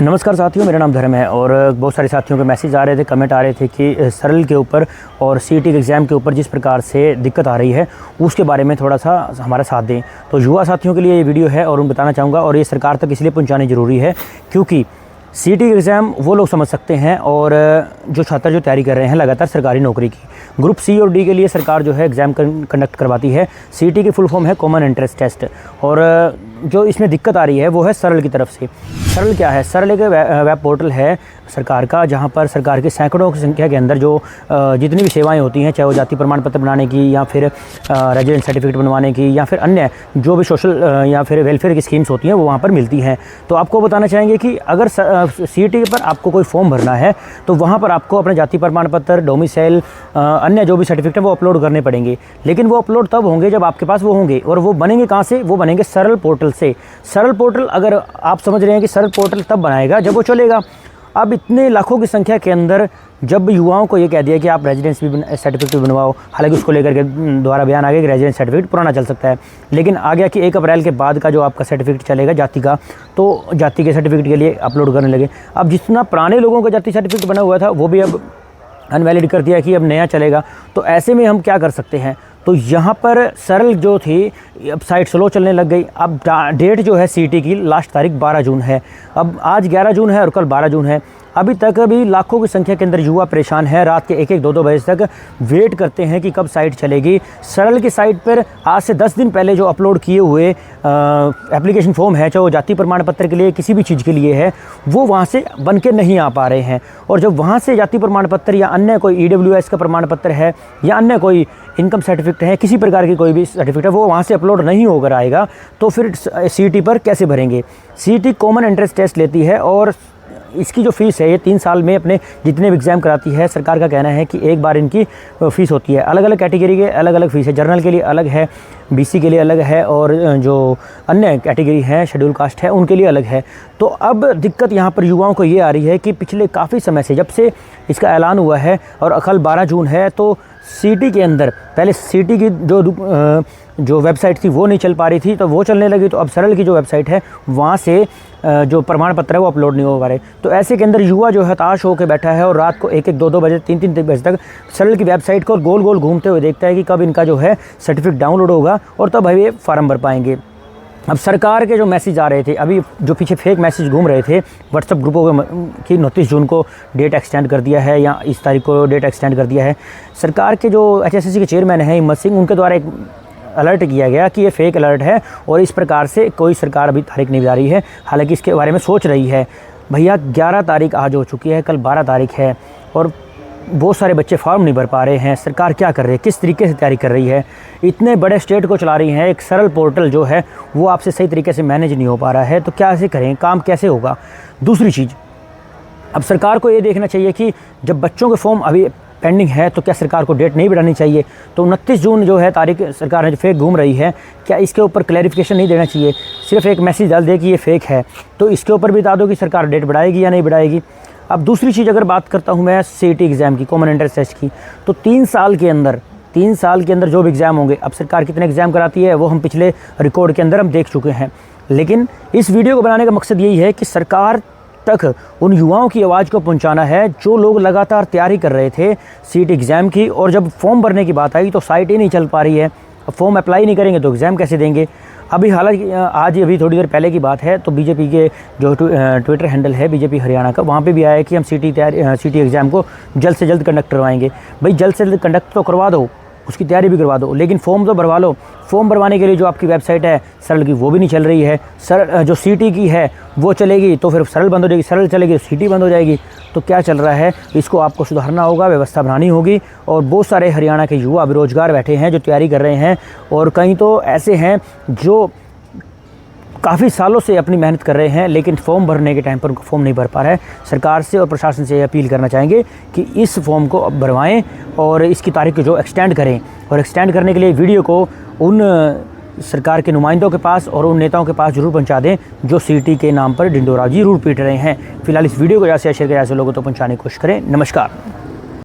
नमस्कार साथियों, मेरा नाम धर्म है और बहुत सारे साथियों के मैसेज आ रहे थे, कमेंट आ रहे थे कि सरल के ऊपर और सीईटी के एग्ज़ाम के ऊपर जिस प्रकार से दिक्कत आ रही है उसके बारे में थोड़ा सा हमारा साथ दें। तो युवा साथियों के लिए ये वीडियो है और उन बताना चाहूँगा, और ये सरकार तक इसलिए पहुँचानी ज़रूरी है क्योंकि सीईटी के एग्ज़ाम वो लोग समझ सकते हैं और जो छात्र जो तैयारी कर रहे हैं लगातार सरकारी नौकरी की। ग्रुप सी और डी के लिए सरकार जो है एग्ज़ाम कंडक्ट करवाती है। सीईटी की फुल फॉर्म है कॉमन एंट्रेंस टेस्ट, और जो इसमें दिक्कत आ रही है वो है सरल की तरफ से। सरल क्या है? सरल एक वेब पोर्टल है सरकार का, जहां पर सरकार के सैकड़ों की संख्या के अंदर जो जितनी भी सेवाएं होती हैं, चाहे वो जाति प्रमाण पत्र बनाने की या फिर रेजिडेंट सर्टिफिकेट बनवाने की या फिर अन्य जो भी सोशल या फिर वेलफेयर की स्कीम्स होती हैं वो वहाँ पर मिलती हैं। तो आपको बताना चाहेंगे कि अगर सीईटी पर आपको कोई फॉर्म भरना है तो वहाँ पर आपको अपने जाति प्रमाण पत्र, डोमिसाइल, अन्य जो भी सर्टिफिकेट है वो अपलोड करने पड़ेंगे। लेकिन वो अपलोड तब होंगे जब आपके पास वो होंगे, और वो बनेंगे कहाँ से? वो बनेंगे सरल पोर्टल से। सरल पोर्टल, अगर आप समझ रहे हैं कि सरल पोर्टल तब बनाएगा जब वो चलेगा। अब इतने लाखों की संख्या के अंदर जब युवाओं को ये कह दिया कि आप रेजिडेंस सर्टिफिकेट भी बनवाओ, हालांकि उसको लेकर के द्वारा बयान आ गया कि रेजिडेंस सर्टिफिकेट पुराना चल सकता है, लेकिन आ गया कि 1 अप्रैल के बाद का जो आपका सर्टिफिकेट चलेगा जाति का, तो जाति के सर्टिफिकेट के लिए अपलोड करने लगे। अब जितना पुराने लोगों का जाति सर्टिफिकेट बना हुआ था वो भी अब अनवैलिड कर दिया कि अब नया चलेगा। तो ऐसे में हम क्या कर सकते हैं? तो यहाँ पर सरल जो थी अब साइट स्लो चलने लग गई। अब डेट जो है सीईटी की लास्ट तारीख 12 जून है। अब आज 11 जून है और कल 12 जून है। अभी तक भी लाखों की संख्या के अंदर युवा परेशान है। रात के 1-1, 2-2 बजे तक वेट करते हैं कि कब साइट चलेगी। सरल की साइट पर आज से 10 दिन पहले जो अपलोड किए हुए एप्लीकेशन फॉर्म है, चाहे वो जाति प्रमाण पत्र के लिए किसी भी चीज़ के लिए है, वो वहाँ से बन के नहीं आ पा रहे हैं। और जब वहाँ से जाति प्रमाण पत्र या अन्य कोई EWS का प्रमाण पत्र है या अन्य कोई इनकम सर्टिफिकेट है, किसी प्रकार की कोई भी सर्टिफिकेट है, वो वहाँ से अपलोड नहीं होकर आएगा, तो फिर सीईटी पर कैसे भरेंगे? सीईटी कॉमन एंट्रेंस टेस्ट लेती है और इसकी जो फ़ीस है ये 3 साल में अपने जितने भी एग्ज़ाम कराती है। सरकार का कहना है कि एक बार इनकी फ़ीस होती है। अलग अलग कैटेगरी के अलग अलग फ़ीस है। जनरल के लिए अलग है, BC के लिए अलग है, और जो अन्य कैटेगरी है शेड्यूल कास्ट है उनके लिए अलग है। तो अब दिक्कत यहाँ पर युवाओं को ये आ रही है कि पिछले काफ़ी समय से, जब से इसका ऐलान हुआ है और कल 12 जून है, तो सीईटी के अंदर पहले सीईटी की जो वेबसाइट थी वो नहीं चल पा रही थी, तो वो चलने लगी। तो अब सरल की जो वेबसाइट है वहाँ से जो प्रमाण पत्र है वो अपलोड नहीं हो पा रहे। तो ऐसे के अंदर युवा जो हताश होकर बैठा है और रात को 1-1, 2-2 बजे, 3-3 बजे तक सरल की वेबसाइट को गोल गोल घूमते हुए देखता है कि कब इनका जो है सर्टिफिकेट डाउनलोड होगा और तब ये फार्म भर पाएंगे। अब सरकार के जो मैसेज आ रहे थे, अभी जो पीछे फेक मैसेज घूम रहे थे व्हाट्सएप ग्रुपों की, 29 जून को डेट एक्सटेंड कर दिया है या इस तारीख को डेट एक्सटेंड कर दिया है। सरकार के जो HSSC के चेयरमैन हैं हिम्मत सिंह, उनके द्वारा एक अलर्ट किया गया कि ये फेक अलर्ट है और इस प्रकार से कोई सरकार अभी तारीख नहीं बता रही है। हालांकि इसके बारे में सोच रही है। भैया 11 तारीख आज हो चुकी है, कल 12 तारीख है और बहुत सारे बच्चे फॉर्म नहीं भर पा रहे हैं। सरकार क्या कर रही है? किस तरीके से तैयारी कर रही है? इतने बड़े स्टेट को चला रही है, एक सरल पोर्टल जो है वो आपसे सही तरीके से मैनेज नहीं हो पा रहा है, तो कैसे करें? काम कैसे होगा? दूसरी चीज़, अब सरकार को ये देखना चाहिए कि जब बच्चों के फॉर्म अभी पेंडिंग है तो क्या सरकार को डेट नहीं बढ़ानी चाहिए? तो 29 जून जो है तारीख सरकार जो फेक घूम रही है, क्या इसके ऊपर क्लैरिफिकेशन नहीं देना चाहिए? सिर्फ एक मैसेज डाल दे कि ये फेक है, तो इसके ऊपर भी बता दो कि सरकार डेट बढ़ाएगी या नहीं बढ़ाएगी। अब दूसरी चीज़ अगर बात करता हूँ मैं सीईटी एग्ज़ाम की, कॉमन एंट्रेंस टेस्ट की, तो 3 साल के अंदर जो भी एग्ज़ाम होंगे, अब सरकार कितने एग्ज़ाम कराती है वो हम पिछले रिकॉर्ड के अंदर हम देख चुके हैं। लेकिन इस वीडियो को बनाने का मकसद यही है कि सरकार तक उन युवाओं की आवाज़ को पहुंचाना है जो लोग लगातार तैयारी कर रहे थे सीईटी एग्ज़ाम की, और जब फॉर्म भरने की बात आई तो साइट ही नहीं चल पा रही है। अब फॉर्म अप्लाई नहीं करेंगे तो एग्ज़ाम कैसे देंगे? हालांकि आज अभी थोड़ी देर पहले की बात है, तो बीजेपी के जो ट्विटर हैंडल है बीजेपी हरियाणा का, वहाँ पे भी आया है कि हम सीईटी एग्ज़ाम को जल्द से जल्द कंडक्ट करवाएंगे। भाई जल्द से जल्द कंडक्ट तो करवा दो, उसकी तैयारी भी करवा दो, लेकिन फॉर्म तो भरवा लो। फॉर्म भरवाने के लिए जो आपकी वेबसाइट है सरल की वो भी नहीं चल रही है। सरल जो सीईटी की है वो चलेगी तो फिर सरल बंद हो जाएगी, सरल चलेगी तो सीईटी बंद हो जाएगी। तो क्या चल रहा है? इसको आपको सुधारना होगा, व्यवस्था बनानी होगी। और बहुत सारे हरियाणा के युवा बेरोजगार बैठे हैं जो तैयारी कर रहे हैं, और कहीं तो ऐसे हैं जो काफ़ी सालों से अपनी मेहनत कर रहे हैं, लेकिन फॉर्म भरने के टाइम पर उनको फॉर्म नहीं भर पा रहा है। सरकार से और प्रशासन से अपील करना चाहेंगे कि इस फॉर्म को अब भरवाएं और इसकी तारीख को जो एक्सटेंड करें, और एक्सटेंड करने के लिए वीडियो को उन सरकार के नुमाइंदों के पास और उन नेताओं के पास जरूर पहुंचा दें जो सीईटी के नाम पर ढिंढोरा जरूर पीट रहे हैं। फिलहाल इस वीडियो को ज़्यादा से शेयर करें, ऐसे लोगों तक पहुंचाने की कोशिश करें। नमस्कार।